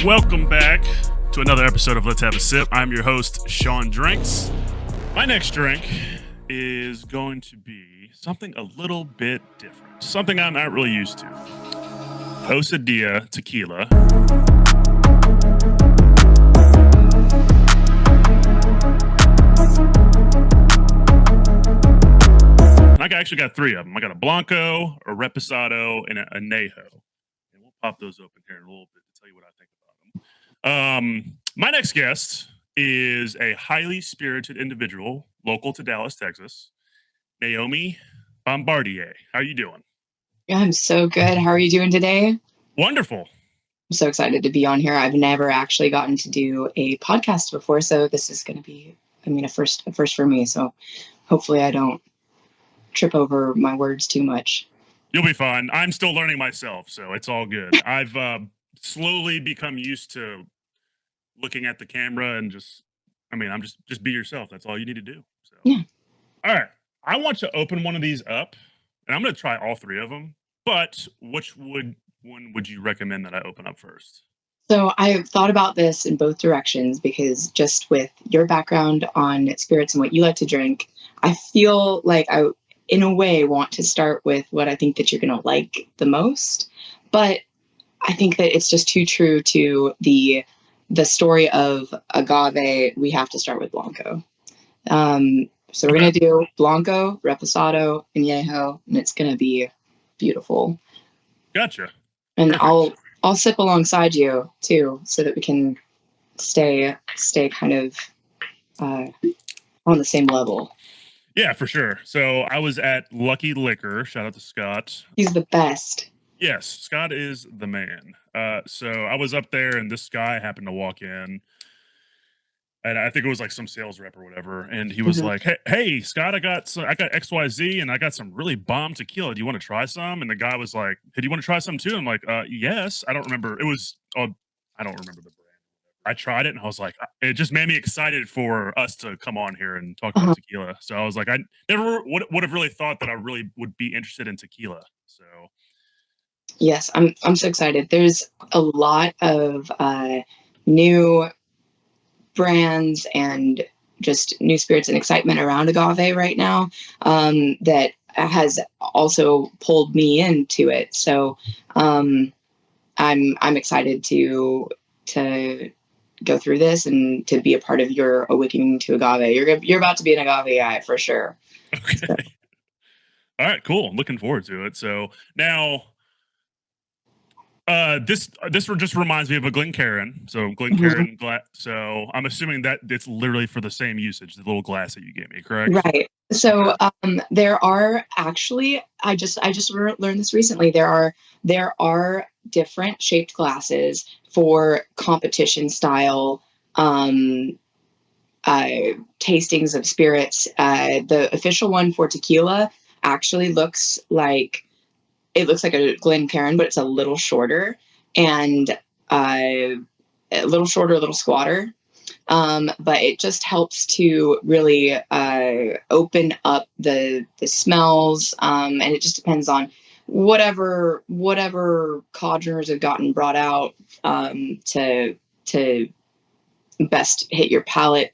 Welcome back to another episode of Let's Have a Sip. I'm your host, Sean Drinks. My next drink is going to be something a little bit different, something I'm not really used to. Osadia Tequila. And I actually got three of them. I got a Blanco, a Reposado, and a Añejo. And we'll pop those open here in a little bit to tell you what I think about them. My next guest is a highly spirited individual, local to Dallas, Texas, Naomi Bombardier. How are you doing? I'm so good. How are you doing today? Wonderful. I'm so excited to be on here. I've never actually gotten to do a podcast before, so this is going to be, a first for me. So hopefully I don't trip over my words too much. You'll be fine. I'm still learning myself, so it's all good. I've slowly become used to looking at the camera and just be yourself. That's all you need to do. So Yeah. All right. I want to open one of these up, and I'm going to try all three of them. But which one would you recommend that I open up first? So I've thought about this in both directions because just with your background on spirits and what you like to drink, I feel like I, in a way, want to start with what I think that you're going to like the most. But I think that it's just too true to the story of agave. We have to start with Blanco. So we're going to do Blanco, Reposado, Añejo, and it's going to be beautiful. Gotcha. And Perfect. I'll sip alongside you too, so that we can stay kind of on the same level. Yeah, for sure. So I was at Lucky Liquor. Shout out to Scott. He's the best. Yes, Scott is the man. So I was up there, and this guy happened to walk in, and I think it was like some sales rep or whatever. And he was like, "Hey, Scott, I got XYZ, and I got some really bomb tequila. Do you want to try some?" And the guy was like, "Hey, do you want to try some too?" I'm like, "Yes." I don't remember. It was I don't remember the brand. I tried it, and I was like, it just made me excited for us to come on here and talk about tequila. So I was like, I never would have really thought that I really would be interested in tequila. So. Yes, I'm so excited. There's a lot of new brands and just new spirits and excitement around agave right now that has also pulled me into it. So I'm excited to go through this and to be a part of your awakening to agave. You're about to be an agave guy for sure. Okay. So. All right, cool. I'm looking forward to it. So now. This just reminds me of a Glencairn. So Glencairn, so I'm assuming that it's literally for the same usage, the little glass that you gave me, correct? Right. So there are actually, I just learned this recently. There are different shaped glasses for competition style tastings of spirits. The official one for tequila actually looks like a Glencairn, but it's a little shorter and a little shorter, a little squatter. But it just helps to really open up the smells, and it just depends on whatever congeners have gotten brought out to best hit your palate.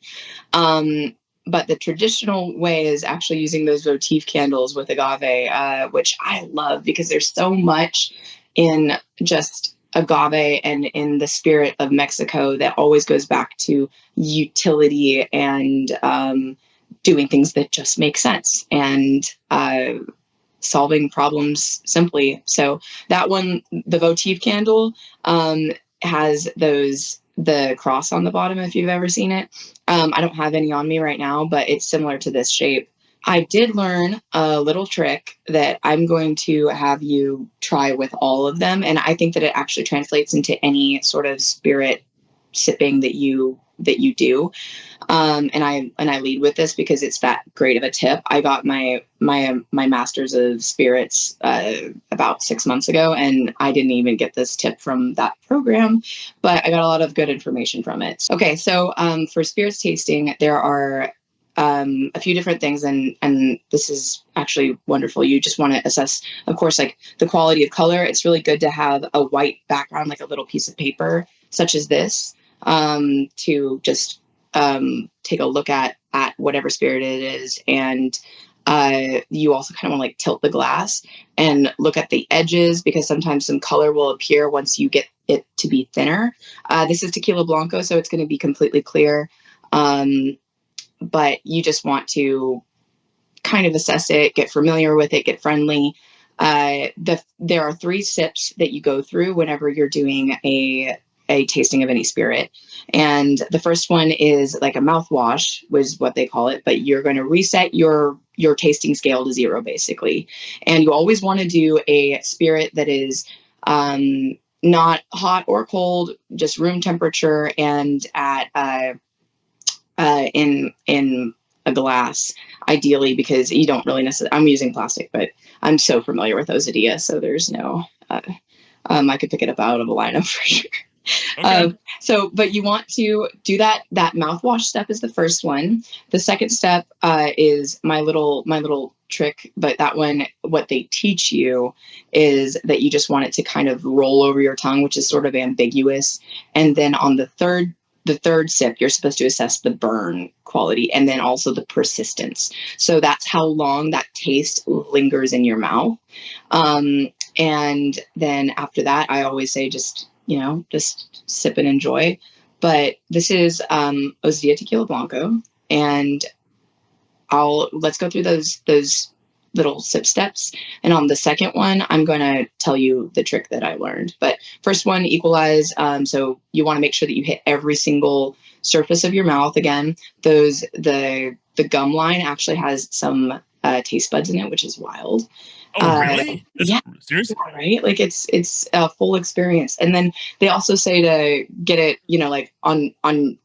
But the traditional way is actually using those votive candles with agave, which I love because there's so much in just agave and in the spirit of Mexico that always goes back to utility and doing things that just make sense and solving problems simply. So that one, the votive candle, has the cross on the bottom, if you've ever seen it. I don't have any on me right now, but it's similar to this shape. I did learn a little trick that I'm going to have you try with all of them. And I think that it actually translates into any sort of spirit sipping that you do. And I lead with this because it's that great of a tip. I got my master's of spirits about 6 months ago, and I didn't even get this tip from that program, but I got a lot of good information from it. Okay, so for spirits tasting, there are a few different things, and this is actually wonderful. You just want to assess, of course, like the quality of color. It's really good to have a white background, like a little piece of paper, such as this, to just take a look at whatever spirit it is. And you also kind of want to like tilt the glass and look at the edges, because sometimes some color will appear once you get it to be thinner. This is tequila blanco, so it's going to be completely clear. But you just want to kind of assess it, get familiar with it, get friendly. There are 3 sips that you go through whenever you're doing a tasting of any spirit. And the first one is like a mouthwash, was what they call it, but you're going to reset your tasting scale to 0, basically. And you always want to do a spirit that is not hot or cold, just room temperature, and at in a glass, ideally, because you don't really necessarily. I'm using plastic, but I'm so familiar with Osadia, so there's no. I could pick it up out of a lineup for sure. Okay. But you want to do that. That mouthwash step is the first one. The second step is my little trick, but that one, what they teach you is that you just want it to kind of roll over your tongue, which is sort of ambiguous. And then on the third sip, you're supposed to assess the burn quality and then also the persistence. So that's how long that taste lingers in your mouth. And then after that, I always say just sip and enjoy. But this is Osadia Tequila Blanco, and let's go through those little sip steps. And on the second one, I'm going to tell you the trick that I learned. But first one, equalize. So you want to make sure that you hit every single surface of your mouth. Again, the gum line actually has some taste buds in it, which is wild. Oh, really? Yeah, Seriously? right. Like it's a full experience. And then they also say to get it, like on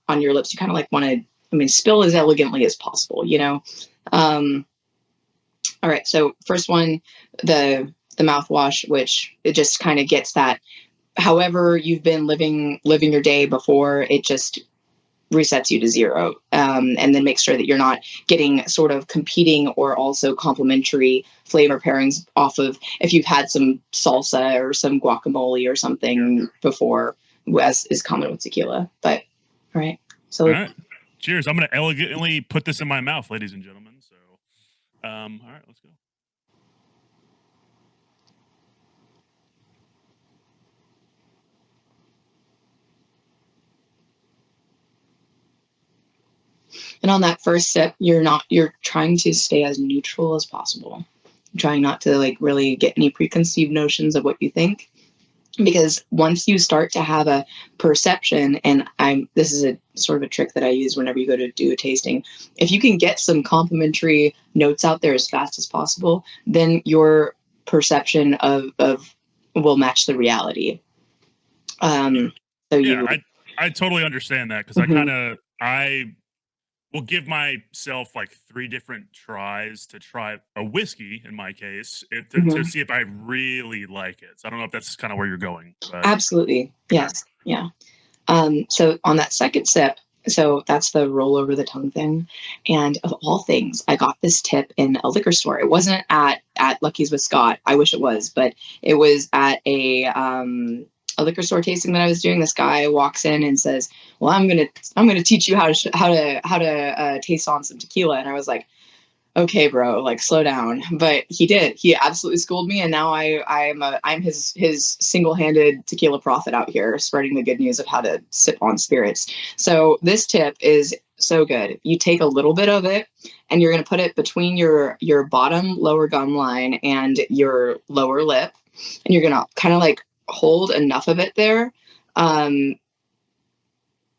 your lips. You kind of like want to, spill as elegantly as possible. All right. So first one, the mouthwash, which it just kind of gets that. However you've been living your day before, it just resets you to 0. And then make sure that you're not getting sort of competing or also complementary flavor pairings off of if you've had some salsa or some guacamole or something before, as is common with tequila. But all right. So All right. Cheers. I'm going to elegantly put this in my mouth, ladies and gentlemen. So, all right, let's go. and on that first sip, you're trying to stay as neutral as possible. You're trying not to like really get any preconceived notions of what you think. Because once you start to have a perception, and this is a sort of a trick that I use whenever you go to do a tasting, if you can get some complimentary notes out there as fast as possible, then your perception of will match the reality. So Yeah, I totally understand that, because I will give myself like 3 different tries to try a whiskey in my case, to see if I really like it. So I don't know if that's kind of where you're going, but Absolutely. okay. Yes. Yeah. So on that second sip, so that's the roll over the tongue thing. And of all things, I got this tip in a liquor store. It wasn't at Lucky's with Scott. I wish it was, but it was at a liquor store tasting that I was doing. This guy walks in and says, "Well, I'm gonna teach you how to taste on some tequila." And I was like, okay, bro, like slow down. But he did. He absolutely schooled me, and now I'm his single-handed tequila prophet out here, spreading the good news of how to sip on spirits. So this tip is so good. You take a little bit of it, and you're going to put it between your bottom lower gum line and your lower lip, and you're going to kind of like hold enough of it there.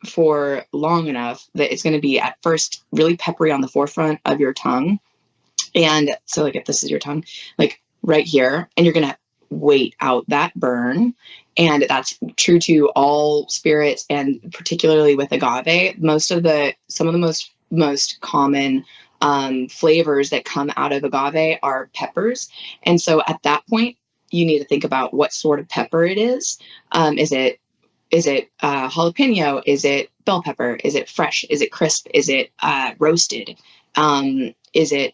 For long enough that it's going to be at first really peppery on the forefront of your tongue. And so like if this is your tongue, like right here, and you're going to wait out that burn. And that's true to all spirits, and particularly with agave. Some of the most common flavors that come out of agave are peppers. And so at that point, you need to think about what sort of pepper it is. Is it jalapeno? Is it bell pepper? Is it fresh? Is it crisp? Is it roasted? Is it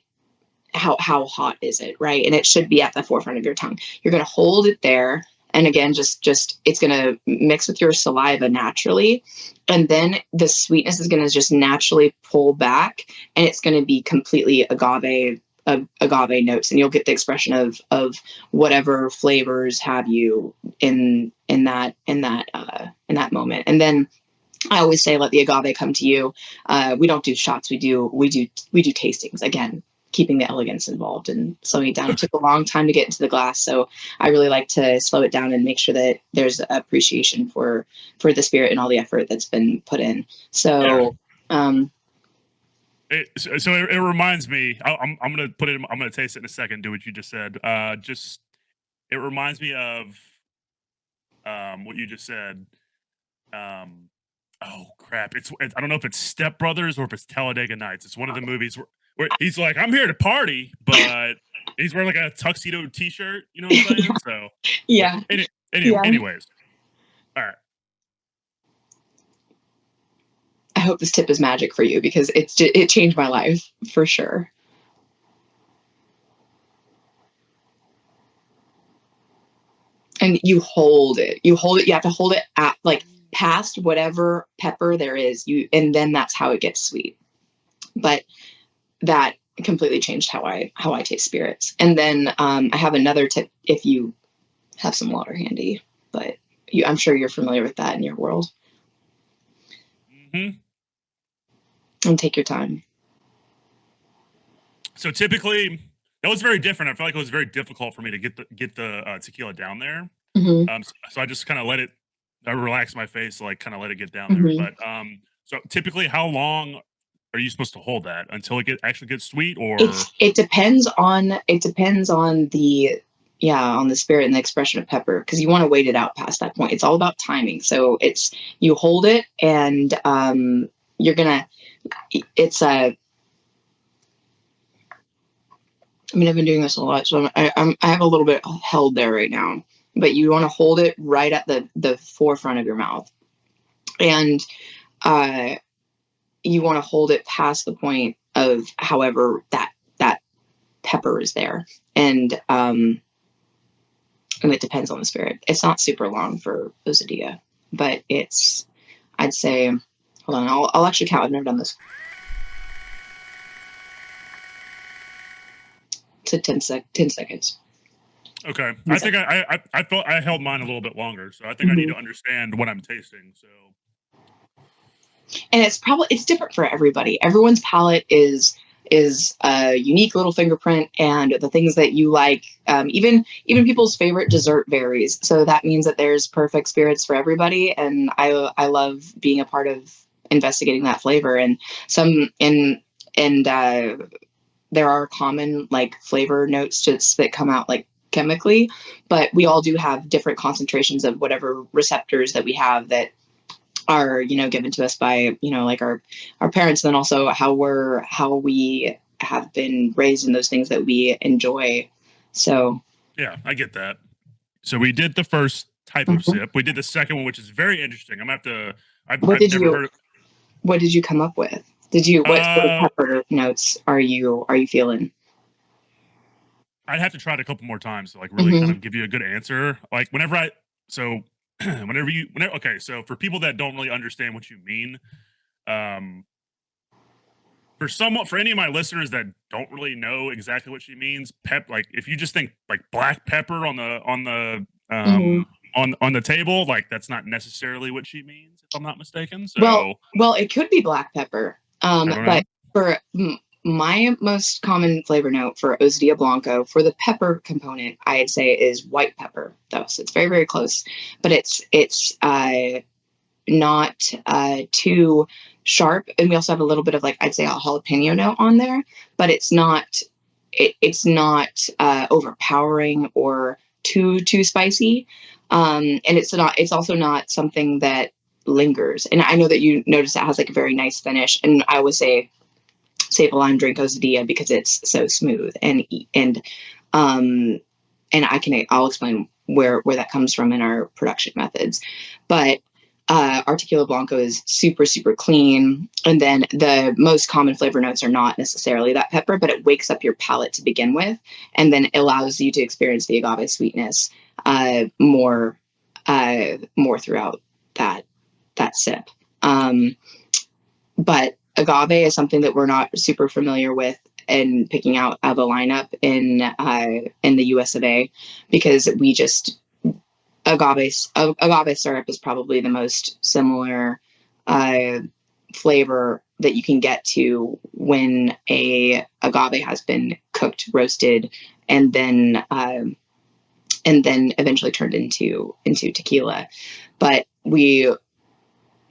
how hot is it? Right, and it should be at the forefront of your tongue. You're going to hold it there, And again, just it's going to mix with your saliva naturally, and then the sweetness is going to just naturally pull back, and it's going to be completely agave notes, and you'll get the expression of whatever flavors have you in that moment. And then I always say, let the agave come to you. We don't do shots. We do tastings, again, keeping the elegance involved and slowing it down. It took a long time to get into the glass, so I really like to slow it down and make sure that there's appreciation for the spirit and all the effort that's been put in. So, it reminds me. I'm gonna put it. I'm gonna taste it in a second. Do what you just said. Just it reminds me of what you just said. Um, oh crap! I don't know if it's Step Brothers or if it's Talladega Nights. It's one of the movies where he's like, "I'm here to party," but he's wearing like a tuxedo T-shirt. You know what I'm saying? So yeah, yeah. anyways, all right. I hope this tip is magic for you, because it changed my life for sure. And you hold it. You have to hold it at like past whatever pepper there is. And then that's how it gets sweet. But that completely changed how I taste spirits. And then I have another tip if you have some water handy, but I'm sure you're familiar with that in your world. Mm-hmm. And take your time. So typically, that was very different. I feel like it was very difficult for me to get the tequila down there. Mm-hmm. So I just kind of let it. I relaxed my face, like kind of let it get down Mm-hmm. there. But so typically, how long are you supposed to hold that until it actually gets sweet? Or it depends on the on the spirit and the expression of pepper, because you want to wait it out past that point. It's all about timing. So you hold it, and you're gonna it's a I mean, I've been doing this a lot, so I have a little bit held there right now. But you want to hold it right at the forefront of your mouth, and you want to hold it past the point of however that pepper is there, and it depends on the spirit. It's not super long for Osadia, but I'd say, hold on, I'll actually count. I've never done this. To 10 seconds. okay, I think I thought I held mine a little bit longer, so I think I need to understand what I'm tasting. So, and it's different for everybody. Everyone's palate is a unique little fingerprint, and the things that you like, even people's favorite dessert varies. So that means that there's perfect spirits for everybody, and I love being a part of investigating that flavor. And there are common like flavor notes that come out like chemically, but we all do have different concentrations of whatever receptors that we have that are given to us by like our parents, and then also how we have been raised in those things that we enjoy. So yeah, I get that. So we did the first type of sip. We did the second one, which is very interesting. I'm gonna have to. I've never heard. What did you come up with? What sort of pepper notes are you feeling? I'd have to try it a couple more times to like really kind of give you a good answer. Like whenever okay, so for people that don't really understand what you mean, for any of my listeners that don't really know exactly what she means, like if you just think like black pepper on the table, like that's not necessarily what she means, if I'm not mistaken. So well, it could be black pepper. But for my most common flavor note for Osadia Blanco, for the pepper component, I'd say is white pepper, though. So it's very, very close, but it's not too sharp. And we also have a little bit of like, I'd say a jalapeno note on there, but it's not overpowering or too spicy. And it's also not something that lingers. And I know that you notice it has like a very nice finish. And I always say save a lime, drink Osadia, because it's so smooth. And I'll explain where that comes from in our production methods. But our tequila blanco is super, super clean. And then the most common flavor notes are not necessarily that pepper, but it wakes up your palate to begin with, and then allows you to experience the agave sweetness more more throughout that sip. But agave is something that we're not super familiar with in picking out of a lineup in the US of A, because we just agave syrup is probably the most similar uh, flavor that you can get to when a agave has been cooked, roasted, and then eventually turned into tequila. But we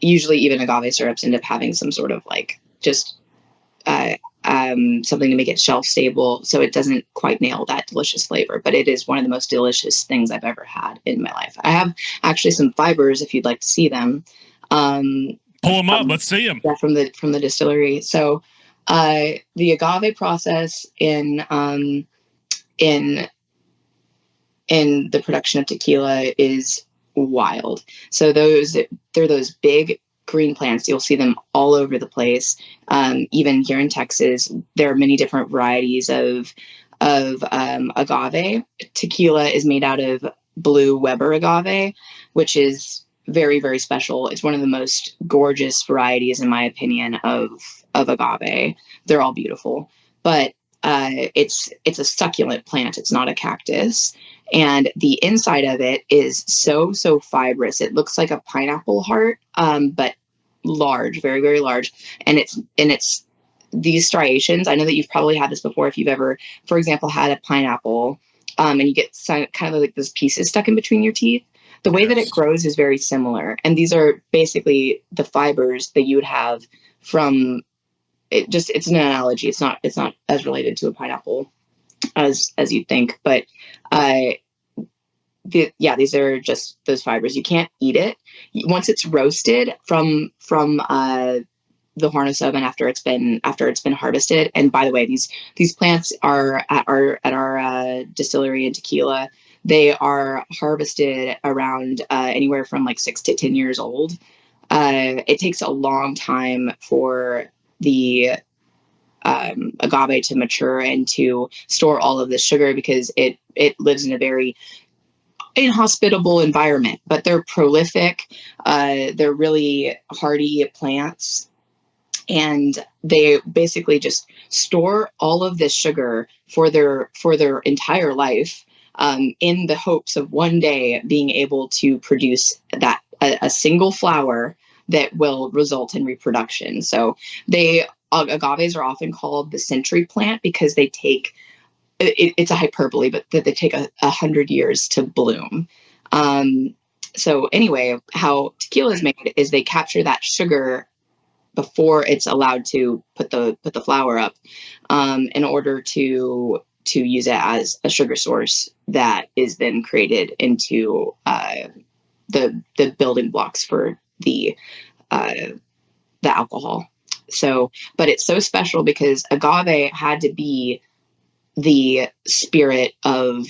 usually, even agave syrups end up having some sort of like just uh, something to make it shelf stable, so it doesn't quite nail that delicious flavor. But it is one of the most delicious things I've ever had in my life. I have actually some fibers if you'd like to see them. Pull them up. Let's see them. Yeah, from the distillery. So the agave process in in the production of tequila is wild. So they're those big green plants. You'll see them all over the place. Even here in Texas, there are many different varieties of agave. Tequila is made out of blue Weber agave, which is very, very special. It's one of the most gorgeous varieties, in my opinion, of agave. They're all beautiful, but it's a succulent plant. It's not a cactus, and the inside of it is so fibrous. It looks like a pineapple heart, but large, very, very large. And it's these striations. I know that you've probably had this before if you've ever, for example, had a pineapple, and you get kind of like those pieces stuck in between your teeth. The way that it grows is very similar, and these are basically the fibers that you would have from it. Just, it's an analogy. It's not as related to a pineapple as you'd think, but uh, these are just those fibers. You can't eat it once it's roasted from the harness oven after it's been harvested. And by the way, these plants are at our distillery in Tequila. They are harvested around anywhere from like 6 to 10 years old. It takes a long time for the agave to mature and to store all of the sugar, because it lives in a very inhospitable environment. But they're prolific. They're really hardy plants, and they basically just store all of this sugar for their entire life, in the hopes of one day being able to produce a single flower that will result in reproduction. So agaves are often called the century plant because they take it's a hyperbole, but that they take 100 years to bloom. So anyway, how tequila is made is they capture that sugar before it's allowed to put the flower up, in order to use it as a sugar source that is then created into the building blocks for uh, the alcohol. So, but it's so special because agave had to be the spirit of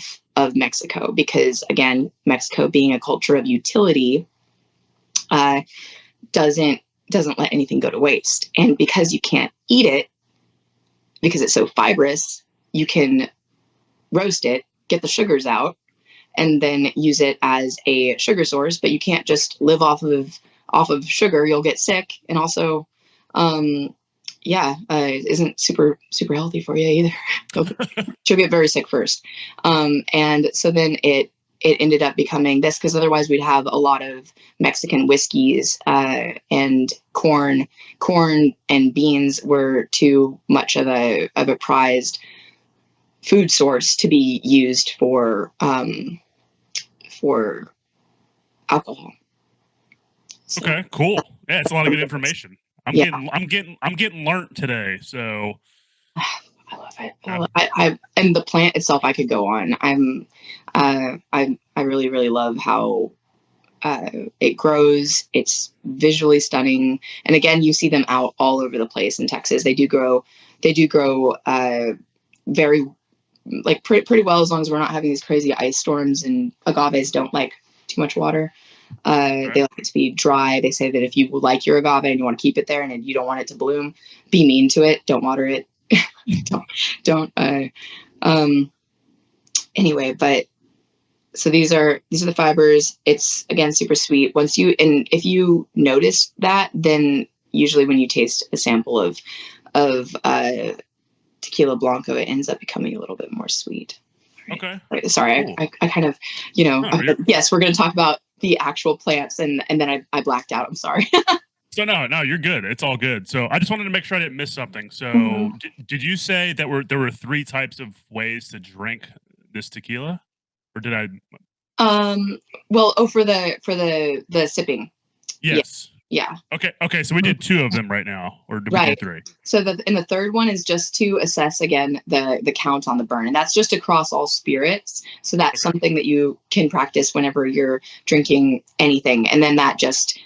Mexico, because again, Mexico being a culture of utility, uh, doesn't let anything go to waste. And because you can't eat it, because it's so fibrous, you can roast it, get the sugars out, and then use it as a sugar source. But you can't just live off of sugar. You'll get sick, and also, isn't super healthy for you either. She'll get very sick first. And so then it ended up becoming this, because otherwise we'd have a lot of Mexican whiskeys, and corn and beans were too much of a prized food source to be used for alcohol. So, okay, cool. Yeah, it's a lot of good information. I'm getting learnt today. So I love it. I and the plant itself, I could go on. I really, really love how it grows. It's visually stunning, and again, you see them out all over the place in Texas. They do grow very like pretty well, as long as we're not having these crazy ice storms. And agaves don't like too much water. They like it to be dry. They say that if you like your agave and you want to keep it there and you don't want it to bloom, be mean to it. Don't water it. don't. Anyway, but So these are the fibers. It's again super sweet. And if you notice that, then usually when you taste a sample of tequila blanco, it ends up becoming a little bit more sweet. Okay. Sorry, Cool. I kind of, you know, No, yes, we're going to talk about the actual plants, and then I blacked out. I'm sorry. so no, you're good. It's all good. So I just wanted to make sure I didn't miss something. So Mhm. did you say that there were three types of ways to drink this tequila, or did I? Um, well, oh, for the sipping, yeah, Yes. yeah. Okay. So we did two of them right now, or did we do Right. three? So the third one is just to assess again the count on the burn, and that's just across all spirits. So that's Okay. something that you can practice whenever you're drinking anything, and then that just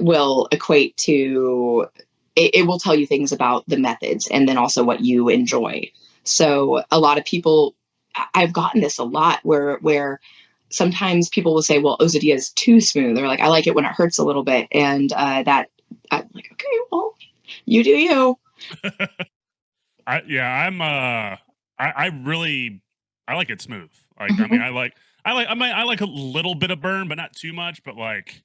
will equate to it will tell you things about the methods, and then also what you enjoy. So a lot of people, I've gotten this a lot where sometimes people will say, well, Osadia is too smooth. They're like, I like it when it hurts a little bit. And that I'm like, okay, well, you do you. I really I like it smooth. Like I mean Mhm, I like a little bit of burn, but not too much. But like,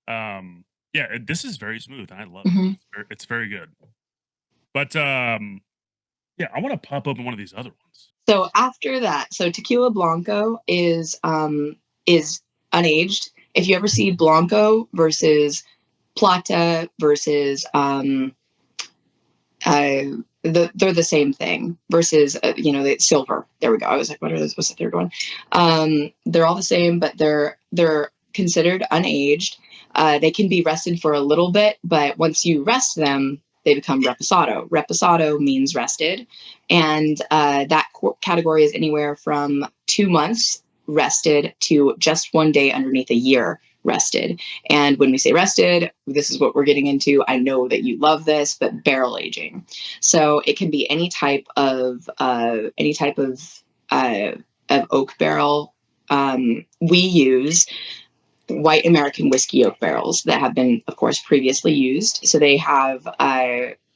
yeah, this is very smooth, and I love it. mhm. It's very good. But yeah, I want to pop open one of these other ones. So after that, so tequila blanco is unaged. If you ever see blanco versus plata versus uh they're the same thing versus the silver. There we go. I was like, what are those? What's the third one? They're all the same, but they're considered unaged. They can be rested for a little bit, but once you rest them, they become reposado. Reposado means rested, and that category is anywhere from 2 months rested to just 1 day underneath a year rested. And when we say rested, this is what we're getting into. I know that you love this, but barrel aging. So it can be any type of oak barrel. We use white American whiskey oak barrels that have been, of course, previously used. So they have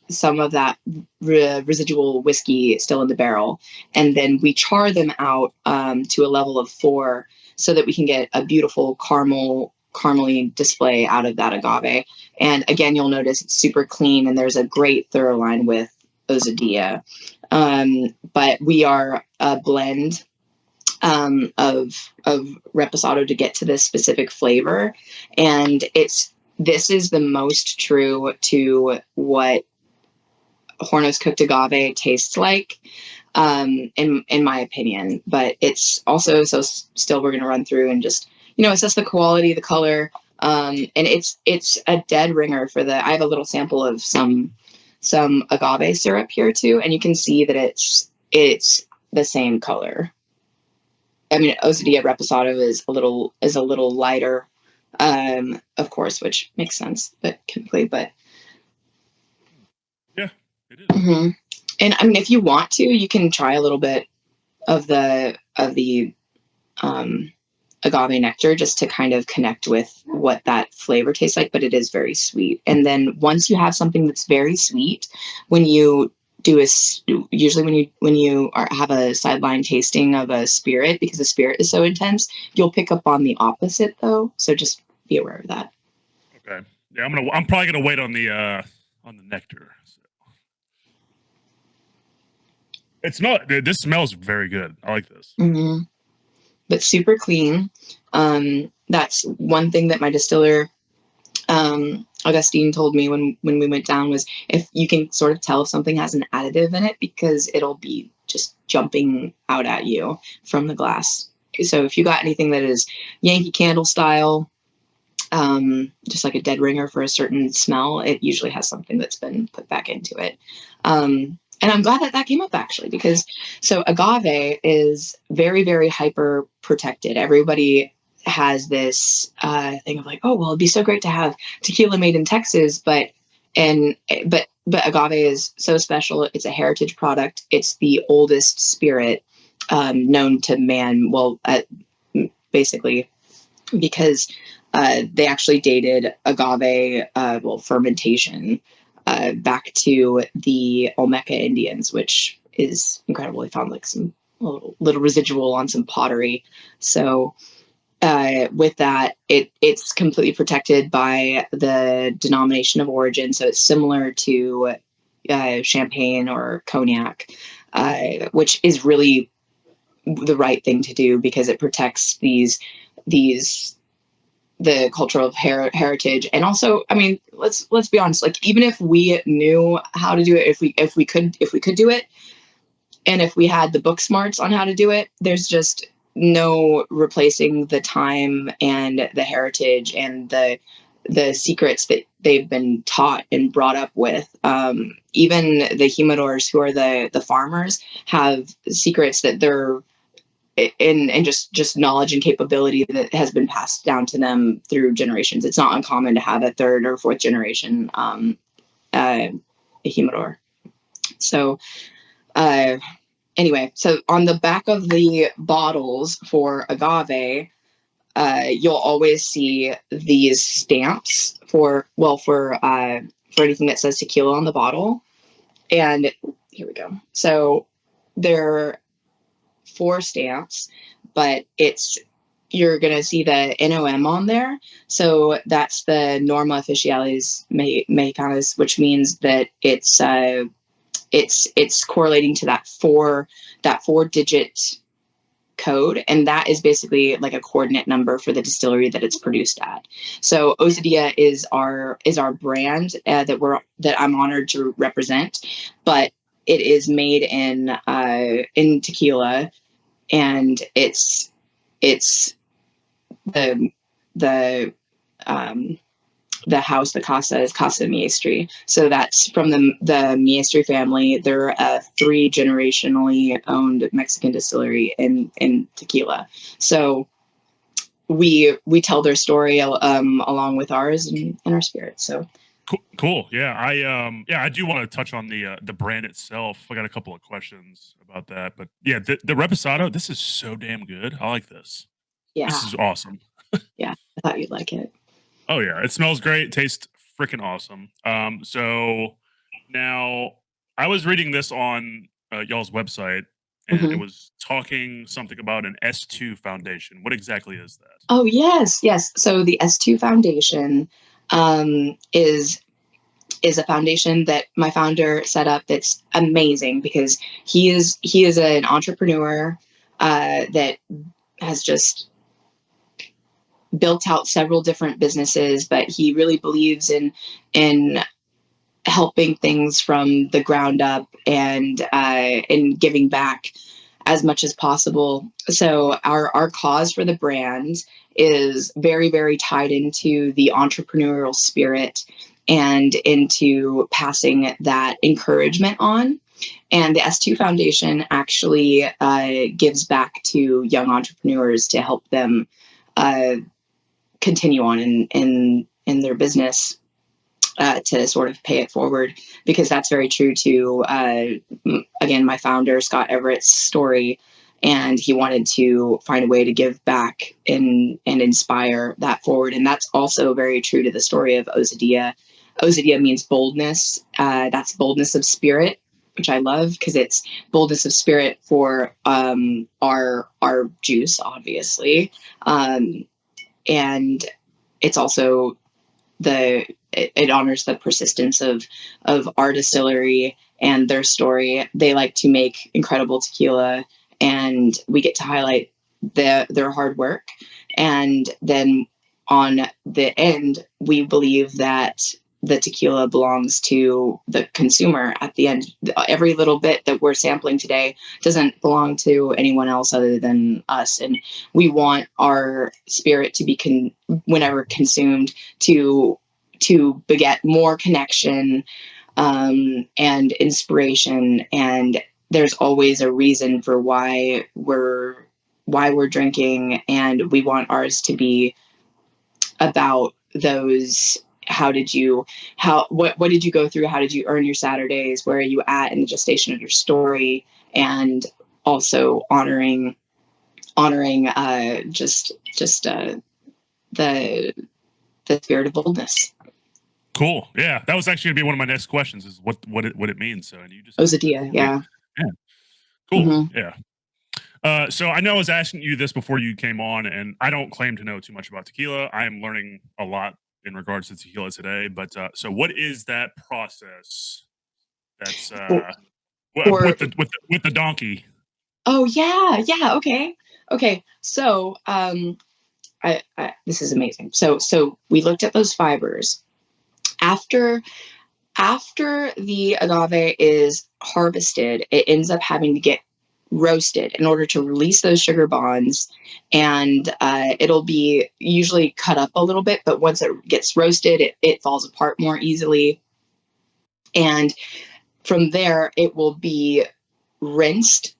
some of that residual whiskey still in the barrel. And then we char them out to a level of 4 so that we can get a beautiful caramely display out of that agave. And again, you'll notice it's super clean and there's a great thorough line with Osadia. But we are a blend of reposado to get to this specific flavor, and this is the most true to what Horno's cooked agave tastes like, in my opinion. But it's also still we're going to run through and just assess the quality, the color, and it's a dead ringer for the. I have a little sample of some agave syrup here too, and you can see that it's the same color. I mean, Osadia Reposado is a little lighter, of course, which makes sense, but chemically, but Yeah, it is. mhm. And I mean, if you want to, you can try a little bit of the um, agave nectar just to kind of connect with what that flavor tastes like. But it is very sweet. And then once you have something that's very sweet, when you usually have a sideline tasting of a spirit because the spirit is so intense, you'll pick up on the opposite though. So just be aware of that. Okay. Yeah, I'm probably gonna wait on the nectar. So. This smells very good. I like this. Hmm. But super clean. That's one thing that my distiller Augustine told me when we went down was if you can sort of tell if something has an additive in it because it'll be just jumping out at you from the glass. So if you got anything that is Yankee Candle style, just like a dead ringer for a certain smell, it usually has something that's been put back into it. And I'm glad that that came up actually because so agave is very, very hyper protected. Everybody has this thing of like, oh well, it'd be so great to have tequila made in Texas, but agave is so special. It's a heritage product. It's the oldest spirit known to man. Well, basically because they actually dated agave, fermentation, back to the Olmeca Indians, which is incredible. They found like some little residual on some pottery. So with that, it's completely protected by the denomination of origin, so it's similar to champagne or cognac, which is really the right thing to do because it protects these the cultural heritage. And also, I mean, let's be honest, like even if we knew how to do it, if we could do it, and if we had the book smarts on how to do it, there's just no replacing the time and the heritage and the secrets that they've been taught and brought up with. Even the humidors, who are the farmers, have secrets that they're in just knowledge and capability that has been passed down to them through generations. It's not uncommon to have a third or fourth generation a humidor. So anyway, so on the back of the bottles for agave, you'll always see these stamps for anything that says tequila on the bottle. And here we go. So they're 4 stamps, but you're going to see the NOM on there. So that's the Norma Officialis Mexicanas, which means that it's correlating to that 4-digit code, and that is basically like a coordinate number for the distillery that it's produced at. So Osadia is our brand that I'm honored to represent, but it is made in tequila, and it's the the the house, the casa, is Casa Maestri. So that's from the Maestri family. They're a 3-generationally owned Mexican distillery in tequila. So we tell their story along with ours and our spirits. So Cool. Yeah, I do want to touch on the brand itself. I got a couple of questions about that, but yeah, the Reposado, this is so damn good. I like this. This yeah, is awesome. yeah, I thought you'd like it. Oh yeah, it smells great. Tastes freaking awesome. So now I was reading this on y'all's website, and it Hmm. was talking something about an S2 foundation. What exactly is that? Oh yes, yes. So the S2 Foundation is a foundation that my founder set up. That's amazing because he is an entrepreneur that has just built out several different businesses, but he really believes in helping things from the ground up and in giving back as much as possible. So our cause for the brand is very, very tied into the entrepreneurial spirit and into passing that encouragement on. And the S2 Foundation actually gives back to young entrepreneurs to help them uh, continue on in their business, to sort of pay it forward, because that's very true to again, my founder Scott Everett's story, and he wanted to find a way to give back and inspire that forward. And that's also very true to the story of Osadia. Osadia means boldness. That's boldness of spirit, which I love because it's boldness of spirit for our juice, obviously, and it's also it honors the persistence of our distillery and their story. They like to make incredible tequila, and we get to highlight their hard work. And then on the end, we believe that the tequila belongs to the consumer at the end. Every little bit that we're sampling today doesn't belong to anyone else other than us. And we want our spirit to be whenever consumed, to beget more connection and inspiration. And there's always a reason for why we're drinking, and we want ours to be about those. What did you go through? How did you earn your Saturdays? Where are you at in the gestation of your story? And also honoring just the spirit of boldness. Cool. Yeah, that was actually gonna be one of my next questions. Is what it means. So, and you just answered it Osadia, for me. yeah. Yeah. Cool. Hmm. Yeah. So I know I was asking you this before you came on, and I don't claim to know too much about tequila. I am learning a lot in regards to tequila today. But so, what is that process? That's For, with for the donkey. oh yeah, okay. So I this is amazing. So we looked at those fibers after the agave is harvested. It ends up having to get roasted in order to release those sugar bonds, and it'll be usually cut up a little bit. But once it gets roasted, it falls apart more easily, and from there it will be rinsed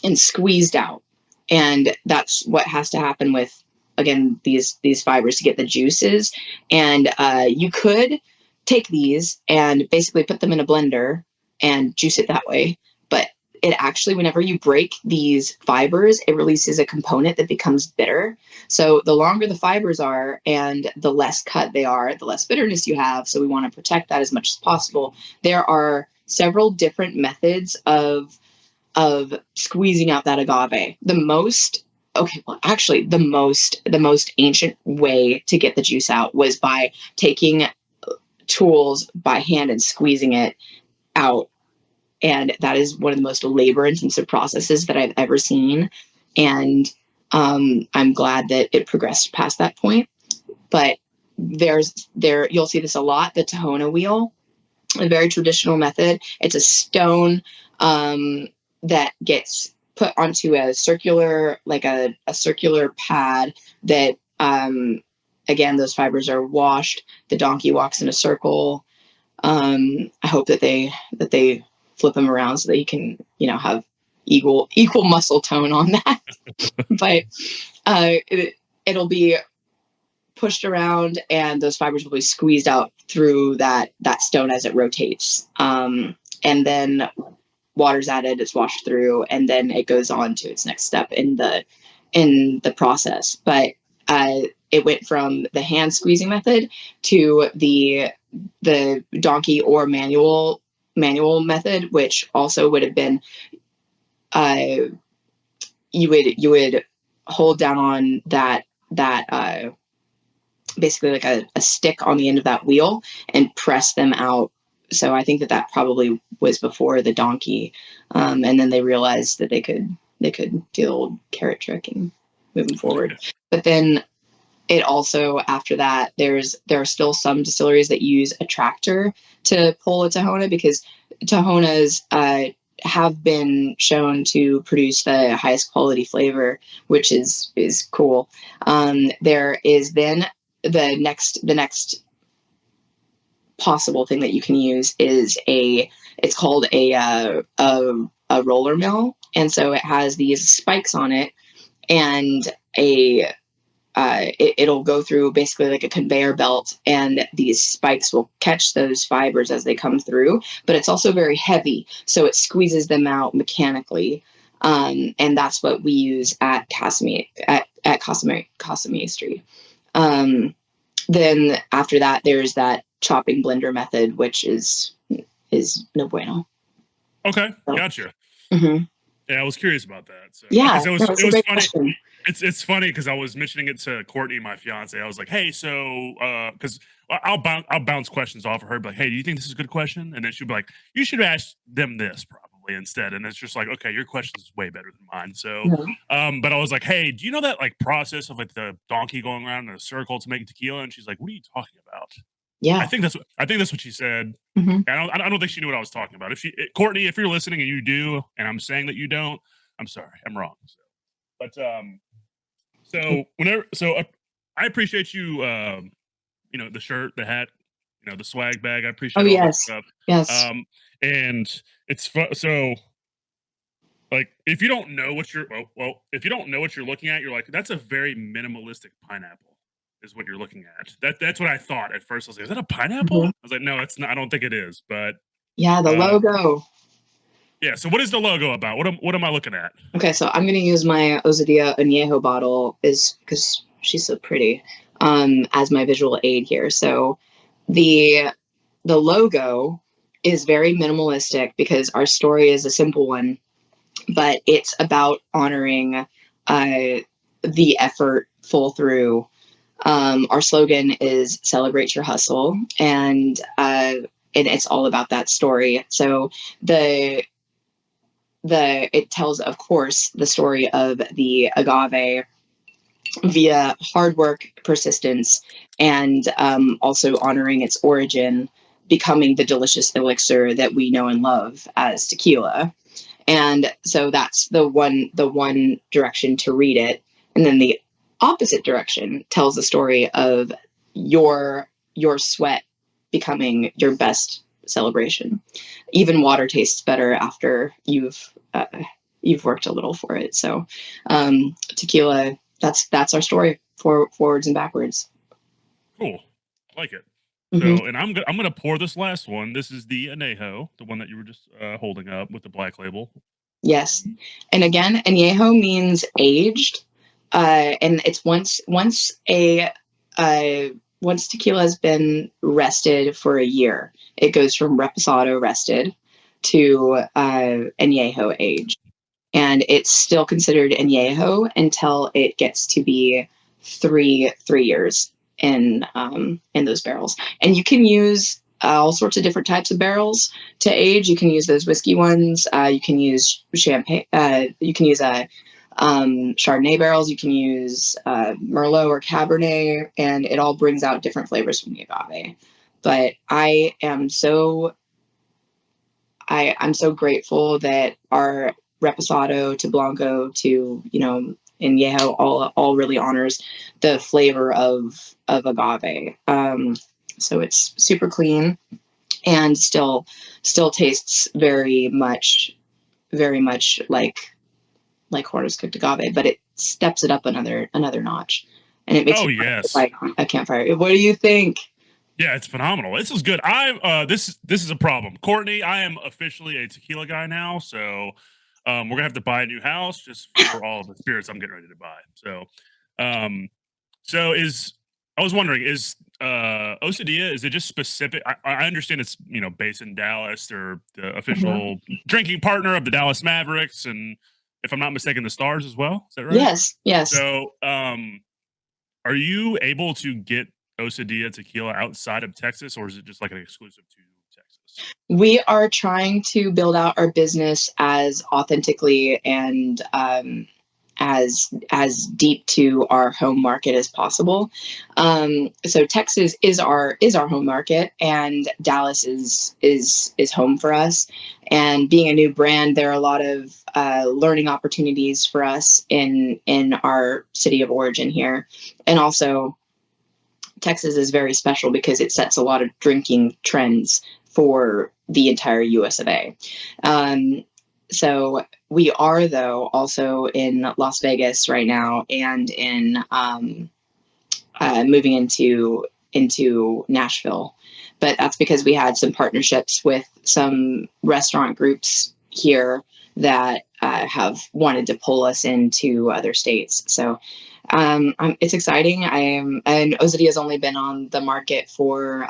and squeezed out. And that's what has to happen with, again, these fibers to get the juices. And you could take these and basically put them in a blender and juice it that way. But it actually, whenever you break these fibers, it releases a component that becomes bitter. So the longer the fibers are and the less cut they are, the less bitterness you have. So we want to protect that as much as possible. There are several different methods of squeezing out that agave. The most ancient way to get the juice out was by taking tools by hand and squeezing it out. And that is one of the most labor intensive processes that I've ever seen. And I'm glad that it progressed past that point. But you'll see this a lot, the Tahona wheel, a very traditional method. It's a stone that gets put onto a circular, like a circular pad that, again, those fibers are washed. The donkey walks in a circle. I hope that they flip him around so that you can, have equal muscle tone on that. But it'll be pushed around, and those fibers will be squeezed out through that stone as it rotates. And then water's added, it's washed through, and then it goes on to its next step in the process. But it went from the hand squeezing method to the donkey or manual method, which also would have been you would hold down on that basically like a stick on the end of that wheel and press them out. So I think that probably was before the donkey, and then they realized that they could do the old carrot trick and moving forward. But then it also, after that, there are still some distilleries that use a tractor to pull a Tahona, because Tahonas have been shown to produce the highest quality flavor, which is cool. There is then the next possible thing that you can use is it's called a roller mill, and so it has these spikes on it, and it'll go through basically like a conveyor belt, and these spikes will catch those fibers as they come through. But it's also very heavy, so it squeezes them out mechanically, and that's what we use at Casamastri. Then after that, there's that chopping blender method, which is no bueno. Okay, So, gotcha. mm-hmm. Yeah, I was curious about that. So, Yeah, because it that was was a great funny. question. It's funny because I was mentioning it to Courtney, my fiance. I was like, "Hey, so because I'll bounce questions off of her, but like, hey, do you think this is a good question?" And then she'll be like, "You should ask them this probably instead." And it's just like, okay, your question is way better than mine. So, Mhm. but I was like, "Hey, do you know that like process of like the donkey going around in a circle to make tequila?" And she's like, "What are you talking about?" Yeah. I think that's what she said. Mm-hmm. I don't think she knew what I was talking about. Courtney, if you're listening and you do, and I'm saying that you don't, I'm sorry, I'm wrong. So, but I appreciate you, the shirt, the hat, the swag bag. I Oh appreciate all that yes, stuff. yes. Um, and so like if you don't know what you're if you don't know what you're looking at, you're like, that's a very minimalistic pineapple, is what you're looking at. That's what I thought at first. I was like, is that a pineapple? Mm-hmm. I was like, no, it's not. I don't think it is. But Yeah, the uh, logo. yeah. So what is the logo about? What am I looking at? Okay, so I'm gonna use my Osadia Añejo bottle, is because she's so pretty, as my visual aid here. So the logo is very minimalistic because our story is a simple one. but it's about honoring the effort full through. Our slogan is "Celebrate Your Hustle," and it's all about that story. So the it tells, of course, the story of the agave via hard work, persistence, and also honoring its origin, becoming the delicious elixir that we know and love as tequila. And so that's the one direction to read it, and then the opposite direction tells the story of your sweat becoming your best celebration. Even water tastes better after you've worked a little for it. So tequila, that's our story, forwards and backwards. Cool. I like it. Hmm. So, and I'm gonna pour this last one. This is the anejo, the one that you were just holding up with the black label. Yes, Um, and again, añejo means aged, and it's uh, once tequila has been rested for a year, it goes from reposado rested to añejo age, and it's still considered añejo until it gets to be three years in those barrels. And you can use all sorts of different types of barrels to age. You can use those whiskey ones. You can use champagne. You can use Chardonnay barrels. You can use Merlot or Cabernet, and it all brings out different flavors from the agave. But I'm so grateful that our Reposado to Blanco to, and Yeho all really honors the flavor of agave. So it's super clean and still tastes very much like Horace cooked agave, but it steps it up another notch, and it makes oh you yes, like a campfire. What do you think? yeah, it's phenomenal. This is good. This is a problem, Courtney. I am officially a tequila guy now, so we're gonna have to buy a new house just for all of the spirits I'm getting ready to buy. So, um, so is I was wondering, is Osadia, is it just specific? I understand it's based in Dallas. They're the Mhm. official drinking partner of the Dallas Mavericks, and if I'm not mistaken, the Stars as well. Is that right? Yes, yes. So, are you able to get Osadia tequila outside of Texas, or is it just like an exclusive to Texas? We are trying to build out our business as authentically and as deep to our home market as possible. So Texas is our home market, and Dallas is home for us. And being a new brand, there are a lot of learning opportunities for us in our city of origin here, and also Texas is very special because it sets a lot of drinking trends for the entire US of A. Um, so we are, though, also in Las Vegas right now, and in moving into Nashville. But that's because we had some partnerships with some restaurant groups here that have wanted to pull us into other states. So it's exciting. And Ozity has only been on the market for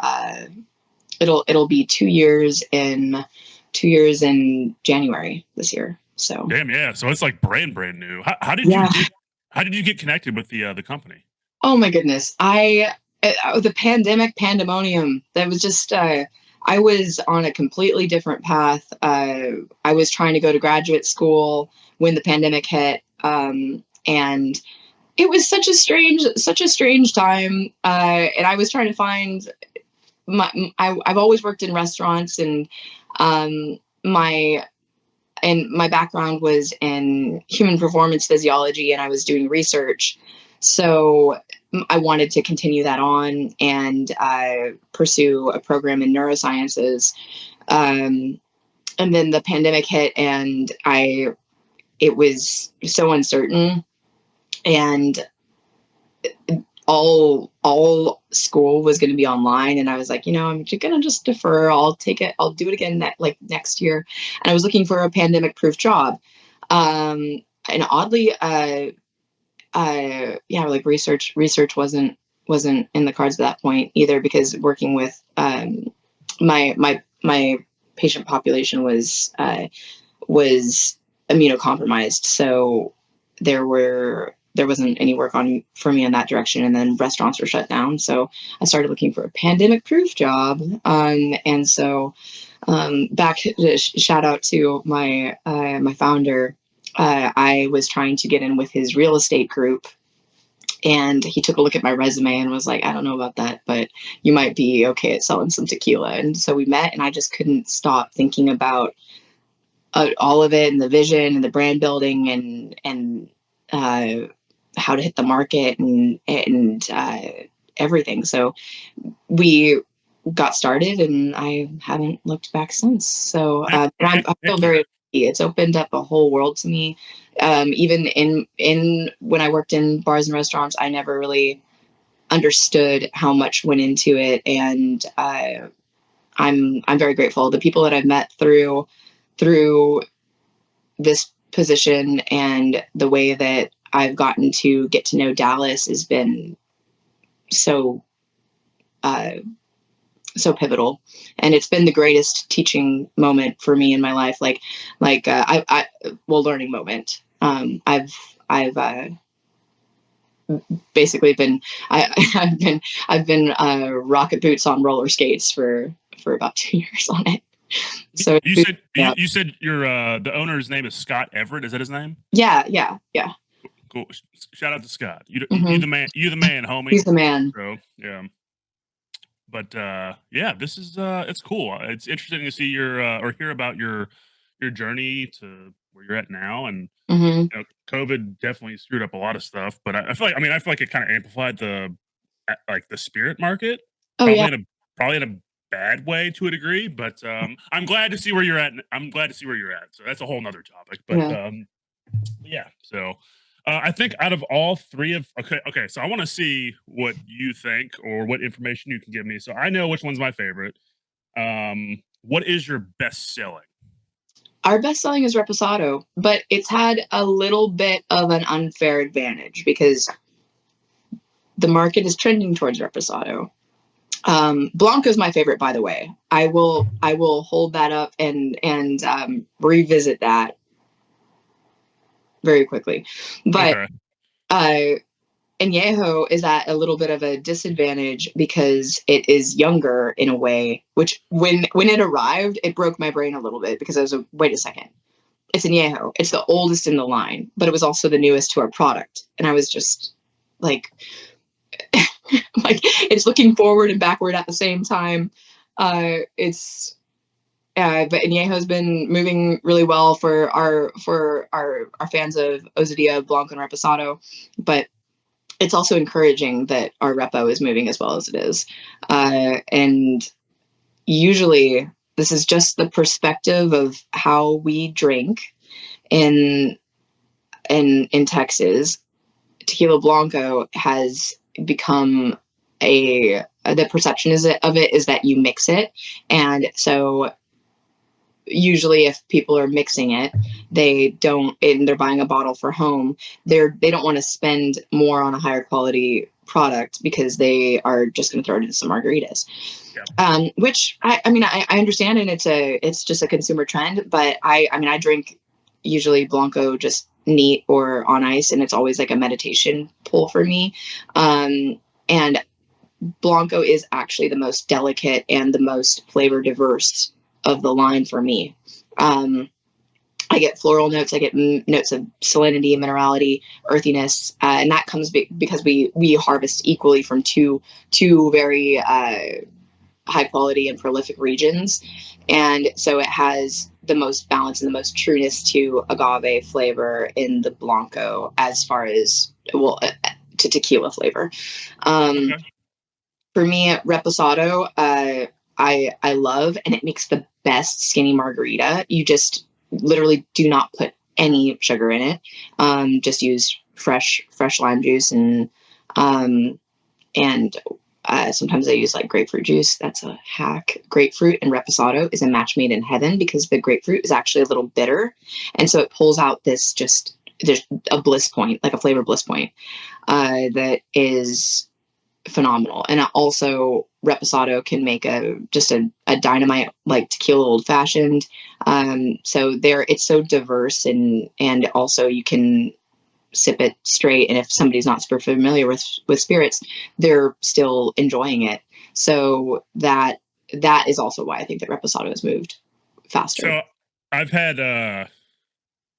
it'll be 2 years in January this year. So Damn, yeah. So it's like brand new. yeah. How did you get connected with the company? Oh my goodness. The pandemic pandemonium. That was just I was on a completely different path. I was trying to go to graduate school when the pandemic hit. And it was such a strange time. And I was trying to find I've always worked in restaurants, and um, my my background was in human performance physiology, and I was doing research. So I wanted to continue that on and pursue a program in neurosciences. Um, and then the pandemic hit, and it was so uncertain, and all school was going to be online, and I was like, I'm going to just defer. I'll do it again next year. And I was looking for a pandemic proof job, and oddly yeah, like research wasn't in the cards at that point either, because working with my patient population was immunocompromised. So there wasn't any work on for me in that direction. And then restaurants were shut down. So I started looking for a pandemic proof job. And so back shout out to my founder. I was trying to get in with his real estate group, and he took a look at my resume and was like, I don't know about that, but you might be okay at selling some tequila. And so we met, and I just couldn't stop thinking about all of it, and the vision and the brand building, and how to hit the market, and everything. So we got started, and I haven't looked back since. So I feel Heck yeah. very lucky. It's opened up a whole world to me. Even in when I worked in bars and restaurants, I never really understood how much went into it, and I'm very grateful. The people that I've met through this position, and the way that I've gotten to get to know Dallas has been so uh, so pivotal, and it's been the greatest teaching moment for me in my life. I well, learning moment. I've basically been I, I've been rocket boots on roller skates for about 2 years on it. So You it's, said yeah, you said your the owner's name is Scott Everett. Is that his name? yeah. Cool. Shout out to Scott. You Hmm. the man. You the man, homie. He's the man. So yeah. But yeah, this is it's cool. It's interesting to see your or hear about your journey to where you're at now. And Hmm. COVID definitely screwed up a lot of stuff. But I feel like, I feel like it kind of amplified the like the spirit market, Oh probably yeah, in a probably in a bad way to a degree. But I'm glad to see where you're at. I'm glad to see where you're at. So that's a whole nother topic. But yeah. yeah, so I think out of all three of okay, so I want to see what you think or what information you can give me. So I know which one's my favorite. What is your best selling? Our best selling is Reposado, but it's had a little bit of an unfair advantage because the market is trending towards Reposado. Blanco is my favorite, by the way. I will hold that up and revisit that very quickly. But Okay, uh, Añejo is at a little bit of a disadvantage because it is younger in a way, which when it arrived, it broke my brain a little bit because I was like, wait a second. It's Añejo. It's the oldest in the line, but it was also the newest to our product. And I was just like, like it's looking forward and backward at the same time. It's but Añejo's been moving really well for our fans of Osadia, Blanco, and Reposado. But it's also encouraging that our repo is moving as well as it is. And usually this is just the perspective of how we drink in in Texas. Tequila Blanco has become a the perception of it is that you mix it, and so usually if people are mixing it, they don't, and they're buying a bottle for home, they don't want to spend more on a higher quality product because they are just going to throw it into some margaritas. yeah, Which I understand, and it's just a consumer trend. But I drink usually Blanco just neat or on ice, and it's always like a meditation pull for me. And Blanco is actually the most delicate and the most flavor diverse of the line for me. Um, I get floral notes. I get notes of salinity, minerality, earthiness, and that comes because we harvest equally from two very high quality and prolific regions, and so it has the most balance and the most trueness to agave flavor in the Blanco as far as to tequila flavor. Um, okay, for me, Reposado, I love, and it makes the best skinny margarita. You just literally do not put any sugar in it. Just use fresh lime juice, um, and sometimes I use like grapefruit juice. That's a hack. Grapefruit and Reposado is a match made in heaven because the grapefruit is actually a little bitter, and so it pulls out this just there's a bliss point, like a flavor bliss point, that is phenomenal. And also Reposado can make a dynamite like tequila old fashioned. So it's so diverse, and also you can sip it straight. And if somebody's not super familiar with spirits, they're still enjoying it. So that is also why I think that Reposado has moved faster. So I've had I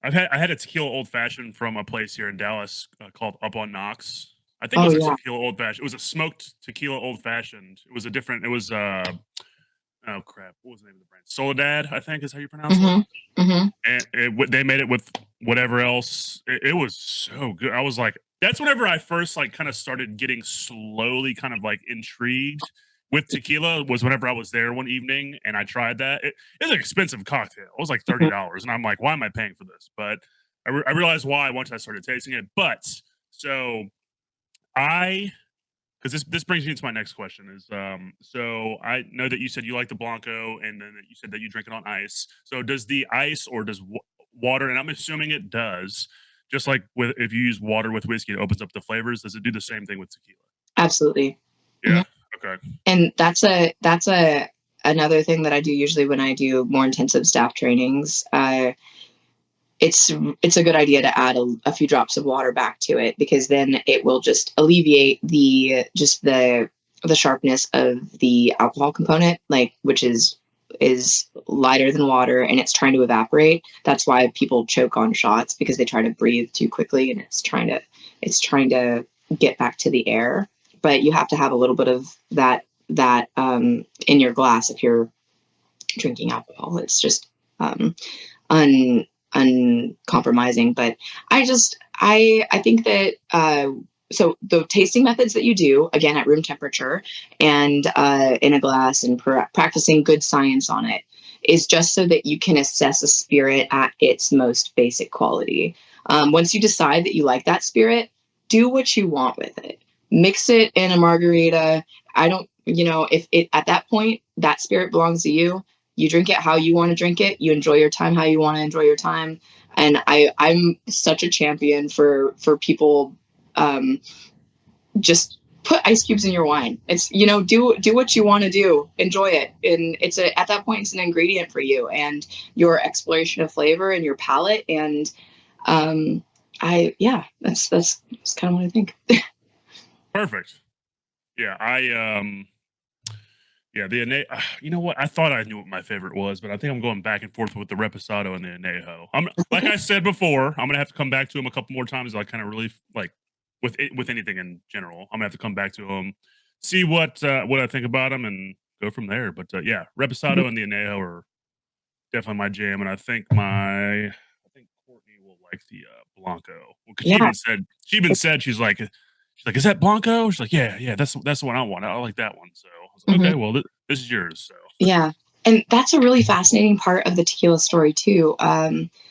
had a tequila old fashioned from a place here in Dallas called Up on Knox. I think it Oh was a yeah. tequila old fashioned. It was a smoked tequila old fashioned. It was a different. It was oh crap, what was the name of the brand? Soledad, I think is how you pronounce it. Mm-hmm. Mm-hmm. And they made it with whatever else. It was so good. I was like, that's whenever I first like kind of started getting slowly kind of like intrigued with tequila. Was whenever I was there one evening and I tried that. It was an expensive cocktail. It was like $30, and I'm like, why am I paying for this? But I realized why once I started tasting it. But so I because this brings me to my next question is so I know that you said you like the blanco and then you said that you drink it on ice. So does the ice or does water, and I'm assuming it does, just like with if you use water with whiskey, it opens up the flavors. Does it do the same thing with tequila? Absolutely. Yeah. Okay. And that's a another thing that I do usually when I do more intensive staff trainings. It's a good idea to add a few drops of water back to it, because then it will just alleviate the sharpness of the alcohol component, like, which is lighter than water and it's trying to evaporate. That's why people choke on shots, because they try to breathe too quickly and it's trying to get back to the air. But you have to have a little bit of that in your glass if you're drinking alcohol. It's just un uncompromising. But I think that so the tasting methods that you do, again, at room temperature and in a glass, and practicing good science on it, is just so that you can assess a spirit at its most basic quality. Once you decide that you like that spirit, do what you want with it. Mix it in a margarita. I don't, if it at that point that spirit belongs to you, you drink it how you want to drink it. You enjoy your time how you want to enjoy your time. And I'm such a champion for people, um, just put ice cubes in your wine. It's, do what you want to do, enjoy it. And at that point, it's an ingredient for you and your exploration of flavor and your palate. And yeah, that's kind of what I think. Perfect. Yeah. Yeah, the you know what? I thought I knew what my favorite was, but I think I'm going back and forth with the Reposado and the Anejo. I'm like I said before, I'm gonna have to come back to them a couple more times. I kind of really like with anything in general. I'm gonna have to come back to them, see what I think about them, and go from there. But yeah, Reposado and the Anejo are definitely my jam, and I think Courtney will like the Blanco because Yeah. she even said she's like, is that Blanco? She's like, yeah, yeah, that's the one I want. I like that one. So I was like, Mhm. okay, well this is yours. So Yeah. And that's a really fascinating part of the tequila story too.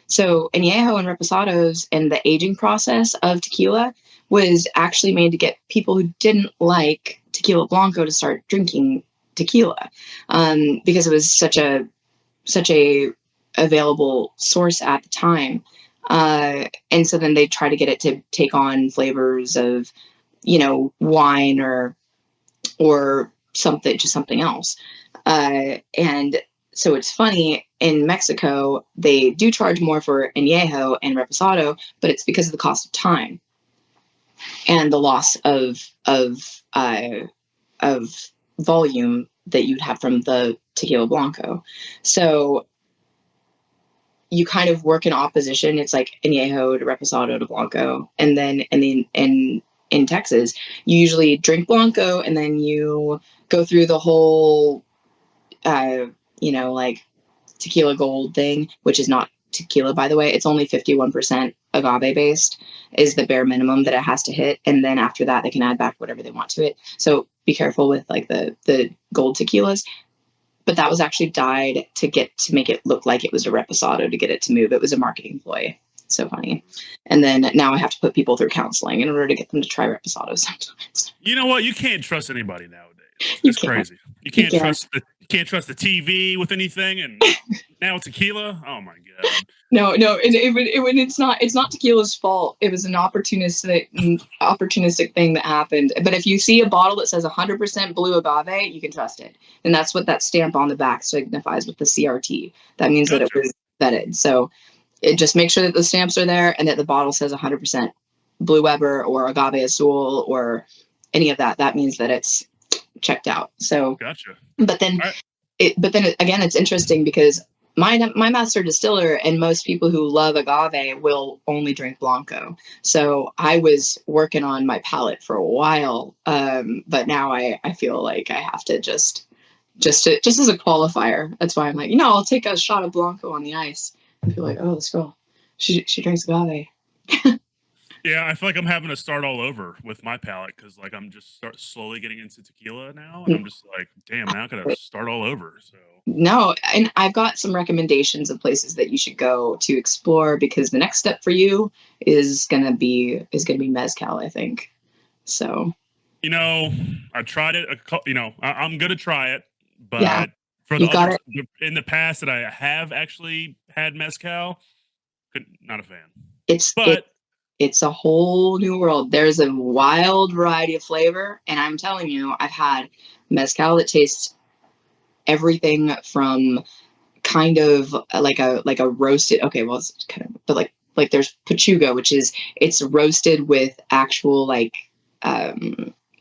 So añejo and reposados and the aging process of tequila was actually made to get people who didn't like tequila blanco to start drinking tequila, because it was such a available source at the time. And so then they try to get it to take on flavors of, wine or something else. And so it's funny, in Mexico, they do charge more for añejo and reposado, but it's because of the cost of time and the loss of volume that you'd have from the tequila blanco. So you kind of work in opposition. It's like añejo to reposado to blanco, and then in Texas, you usually drink blanco and then you go through the whole like tequila gold thing, which is not tequila, by the way. It's only 51% agave based, is the bare minimum that it has to hit. And then after that, they can add back whatever they want to it. So be careful with like the gold tequilas. But that was actually dyed to make it look like it was a reposado to get it to move. It was a marketing ploy. So funny. And then now I have to put people through counseling in order to get them to try reposado sometimes. You know what? You can't trust anybody nowadays. You It's can't. crazy. You You can't can't. trust the TV with anything, and now tequila. Oh my god. No, no, it's not tequila's fault. It was an opportunistic thing that happened. But if you see a bottle that says 100% blue agave, you can trust it, and that's what that stamp on the back signifies with the CRT. That means that it Gotcha. was vetted. So it just makes sure that the stamps are there and that the bottle says 100% blue Weber or agave azul or any of that. That means that it's checked out. So, Gotcha. but then I, again, it's interesting because my master distiller and most people who love agave will only drink blanco. So I was working on my palate for a while, but now I feel like I have to just as a qualifier. That's why I'm like, I'll take a shot of blanco on the ice. I feel like, oh, this girl, she drinks agave. yeah, I feel like I'm having to start all over with my palate because like I'm just slowly getting into tequila now, and I'm just like, damn, now I gotta start all over. So No, and I've got some recommendations of places that you should go to explore because the next step for you is gonna be mezcal, I think. So you know, I tried it. I'm gonna try it, yeah, but for the you got other it. in the past that I have actually had mezcal, not a fan. It's it But it's a whole new world. There's a wild variety of flavor, and I'm telling you, I've had mezcal that tastes everything from kind of like a roasted. Okay, well, it's kind of, but like there's pachuga, which is it's roasted with actual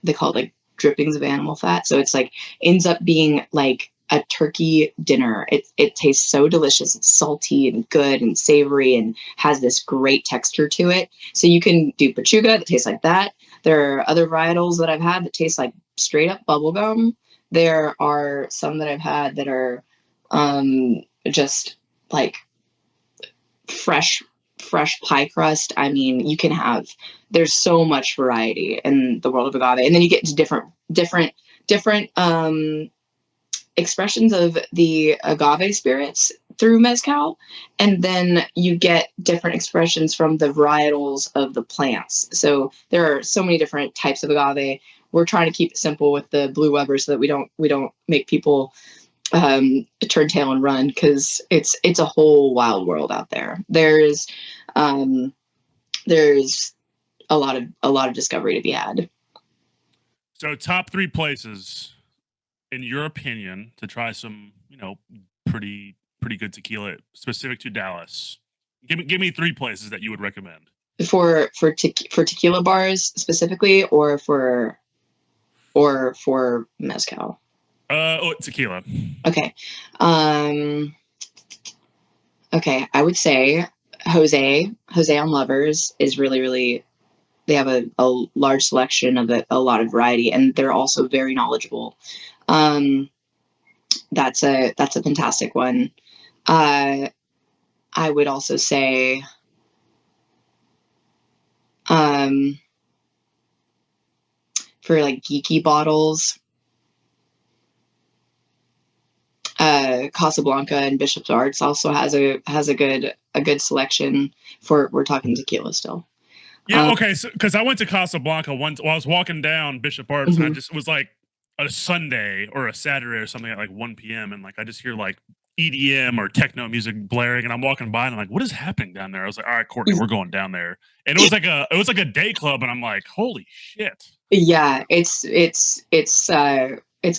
they call it like drippings of animal fat. So it's like ends up being like a turkey dinner. It tastes so delicious. It's salty and good and savory and has this great texture to it. So you can do pachuga that tastes like that. There are other varietals that I've had that taste like straight up bubblegum. There are some that I've had that are just like fresh fresh pie crust. I mean, there's so much variety in the world of agave, and then you get into different expressions of the agave spirits through mezcal, and then you get different expressions from the varietals of the plants. So there are so many different types of agave. We're trying to keep it simple with the blue Weber so that we don't make people turn tail and run because it's a whole wild world out there. Um, there's a lot of discovery to be had. so top three places in your opinion to try some, pretty good tequila specific to Dallas. Give me three places that you would recommend. For tequila bars specifically, or for mezcal. Tequila. Okay. Um, okay, I would say Jose on Lovers is really, really, they have a large selection of a lot of variety, and they're also very knowledgeable. Um, that's a fantastic one. Uh, I would also say, um, for like geeky bottles, Casablanca and Bishop's Arts also has a good selection for we're talking tequila still. Yeah, Um, okay. So, because I went to Casablanca once while I was walking down Bishop Arts, and I mhm. just was like a Sunday or a Saturday or something at like 1 p.m. and like I just hear like EDM or techno music blaring, and I'm walking by and I'm like, what is happening down there? I was like, all right, Courtney, we're going down there, and it was like a day club, and I'm like, holy shit. Yeah, it's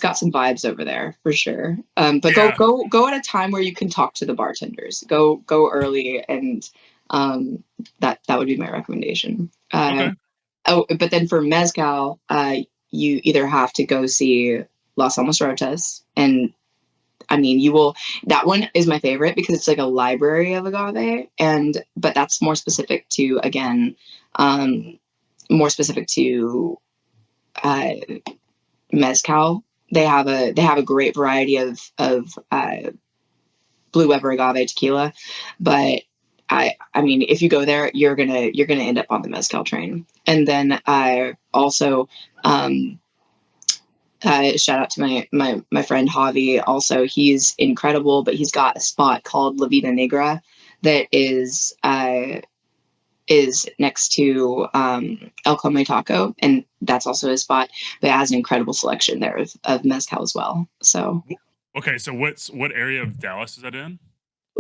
got some vibes over there for sure. But go Yeah. go go at a time where you can talk to the bartenders. Go early, and that would be my recommendation. Okay. Oh, but then for mezcal, you either have to go see Las Almas Rotas, and I mean, you will. That one is my favorite because it's like a library of agave, and but that's more specific to again, um, more specific to uh, mezcal. They have a great variety of blue Weber agave tequila, but I mean, if you go there, you're gonna end up on the mezcal train. And then I also um, shout out to my friend Javi. Also, he's incredible, but he's got a spot called La Vida Negra that is is next to El Come Taco, and that's also his spot. But it has an incredible selection there of mezcal as well. So, Okay, so what area of Dallas is that in?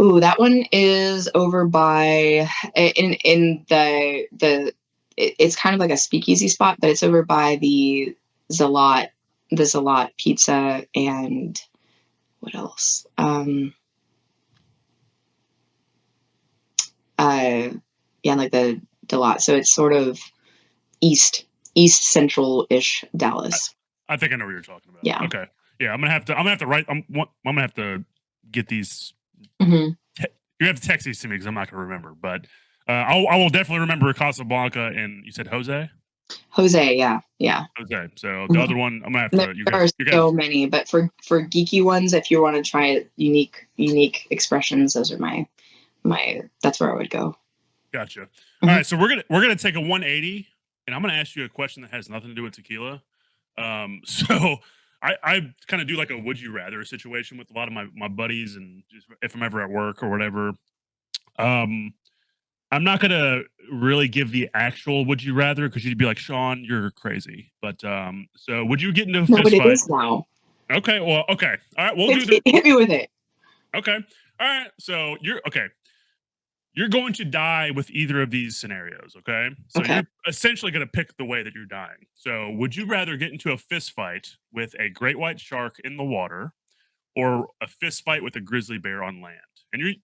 ooh, that one is over by in it's kind of like a speakeasy spot, but it's over by Zalat, the Zalat Pizza, and what else? Uh, yeah, like the Zalat. So it's sort of east central ish Dallas. I think I know what you're talking about. Yeah. Okay, yeah, I'm gonna have to write. I'm gonna have to get these. Hmm. You have to text these to me because I'm not gonna remember. But I will definitely remember Casablanca and you said Jose. Jose, yeah, yeah. Jose. So the Mhm. other one, I'm gonna have And to. there are You guys. so many, but for geeky ones, if you want to try unique expressions, those are my. That's where I would go. Gotcha. All Mhm. right, so we're gonna take a 180, and I'm gonna ask you a question that has nothing to do with tequila. So I kind of do like a would you rather situation with a lot of my buddies, and just if I'm ever at work or whatever. Um, I'm not gonna really give the actual would you rather because you'd be like Sean, you're crazy. But so would you get into a No, but fist it fight? is now. Okay, well, okay, all right, we'll do Hit, the. hit me with it. Okay, all right. So you're okay. You're going to die with either of these scenarios, okay? So Okay. you're essentially going to pick the way that you're dying. So would you rather get into a fist fight with a great white shark in the water or a fist fight with a grizzly bear on land? And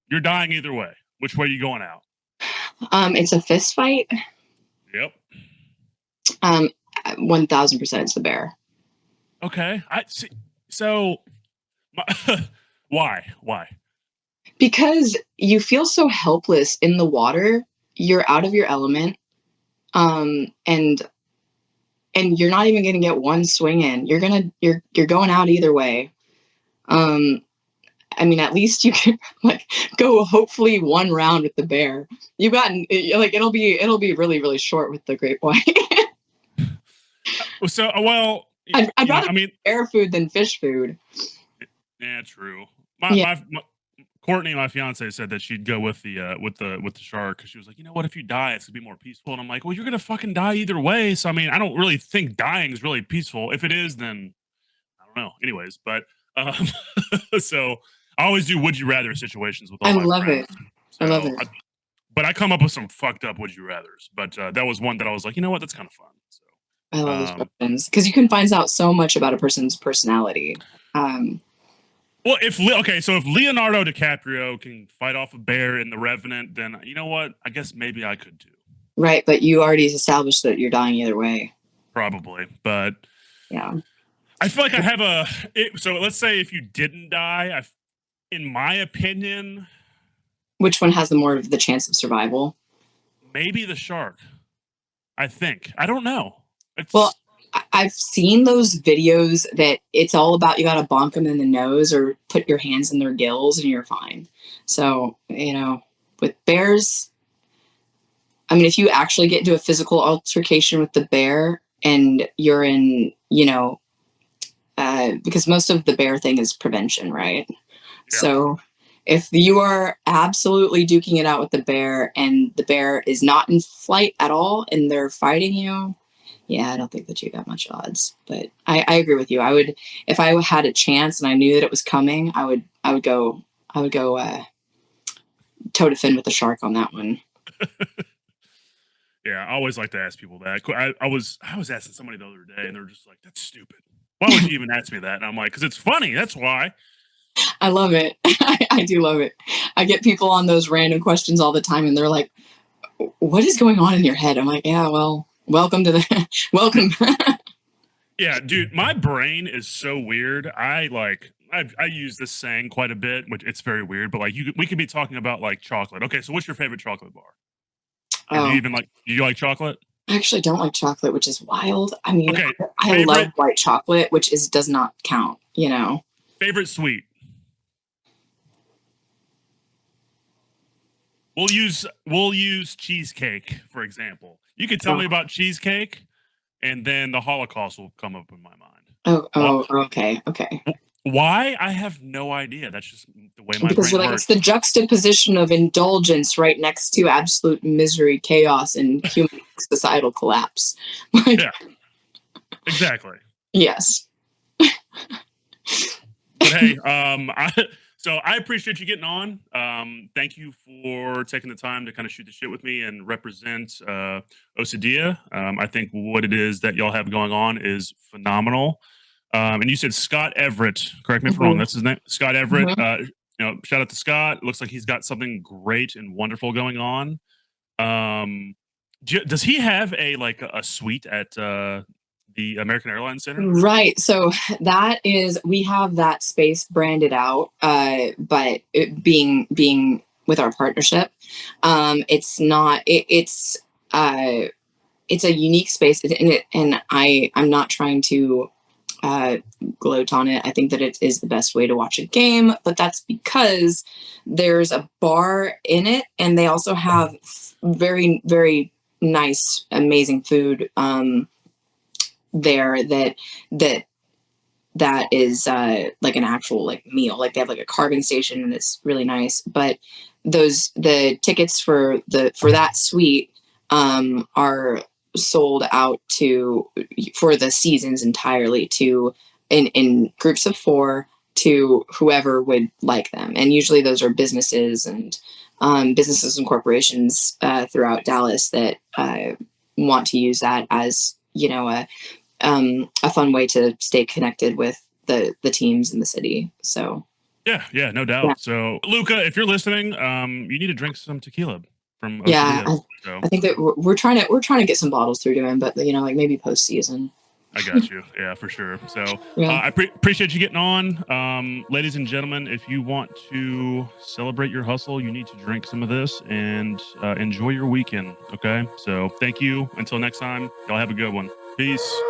you're dying either way. Which way are you going out? It's a fist fight. Yep. Um, 1000% it's the bear. Okay. I see. So why? Why? Because you feel so helpless in the water. You're out of your element. And you're not even going to get one swing in. You're going out either way. Um, I mean, at least you can like go hopefully one round with the bear. You got like it'll be really really short with the great white. So well, I'd you know, rather I mean, bear food than fish food. yeah, true. Yeah. My Courtney, my fiance, said that she'd go with the shark because she was like, you know what, if you die, it's gonna be more peaceful. And I'm like, well, you're gonna fucking die either way. So I mean, I don't really think dying is really peaceful. If it is, then I don't know. Anyways, but um, so I always do would you rather situations with I all my love friends. it. I love So, it. but I come up with some fucked up would you rather's. But that was one that I was like, you know what, that's kind of fun. I So love those questions because you can find out so much about a person's personality. Um, well, okay, so if Leonardo DiCaprio can fight off a bear in The Revenant, then you know what? I guess maybe I could too. right, but you already established that you're dying either way. Probably, but Yeah. I feel like I have so let's say if you didn't die, in my opinion, Which one has the more of the chance of survival? maybe the shark. I think. I don't know. Well, It's I've seen those videos that it's all about you got to bonk them in the nose or put your hands in their gills and you're fine. So, with bears, I mean, if you actually get into a physical altercation with the bear and you're in, because most of the bear thing is prevention, right? yeah. So if you are absolutely duking it out with the bear and the bear is not in flight at all and they're fighting you, yeah, I don't think that you got much odds. But I agree with you. I would, if I had a chance and I knew that it was coming, I would go toe to fin with the shark on that one. Yeah, I always like to ask people that. I was asking somebody the other day, and they're just like, "That's stupid. Why would you even ask me that?" And I'm like, "Because it's funny. That's why." I love it. I do love it. I get people on those random questions all the time, and they're like, "What is going on in your head?" I'm like, "Yeah, well, welcome to the welcome." Yeah, dude, my brain is so weird. I use this saying quite a bit, which it's very weird. But like, we could be talking about like chocolate. Okay, so what's your favorite chocolate bar? Or Oh, do you like chocolate? I actually don't like chocolate, which is wild. I mean, Okay, I love favorite white chocolate, which is does not count. favorite sweet. We'll use cheesecake for example. You could tell Oh, me about cheesecake, and then the Holocaust will come up in my mind. oh, What? oh, okay, okay. Why? I have no idea. That's just the way way my Because brain you're like, it's works. the juxtaposition of indulgence right next to absolute misery, chaos, and human societal collapse. Like, Yeah, exactly. yes. But hey, so I appreciate you getting on. Thank you for taking the time to kind of shoot the shit with me and represent Osadia. I think what it is that y'all have going on is phenomenal. And you said Scott Everett. Correct me if I'm wrong. Mhm, That's his name, Scott Everett. mhm. Shout out to Scott. Looks like he's got something great and wonderful going on. Um, does he have a suite at the American Airlines Center? Right. So that is, we have that space branded out, but it being with our partnership, it's not. Uh, it's a unique space, and I'm not trying to uh, gloat on it. I think that it is the best way to watch a game, but that's because there's a bar in it, and they also have very, very nice, amazing food there that that is like an actual like meal. Like they have like a carving station, and it's really nice. But the tickets for that suite are sold out to for the seasons entirely to in groups of four to whoever would like them. And usually those are businesses and corporations throughout Dallas that want to use that as a fun way to stay connected with the teams in the city. So Yeah, no yeah, doubt. So, Luca, if you're listening, you need to drink some tequila from yeah. Osadia. So, I think that we're trying to get some bottles through to him, but like maybe post season. I got you. Yeah, for sure. So, Yeah. appreciate you getting on. Ladies and gentlemen, if you want to celebrate your hustle, you need to drink some of this and enjoy your weekend. Okay. So, thank you. Until next time, y'all have a good one. Peace.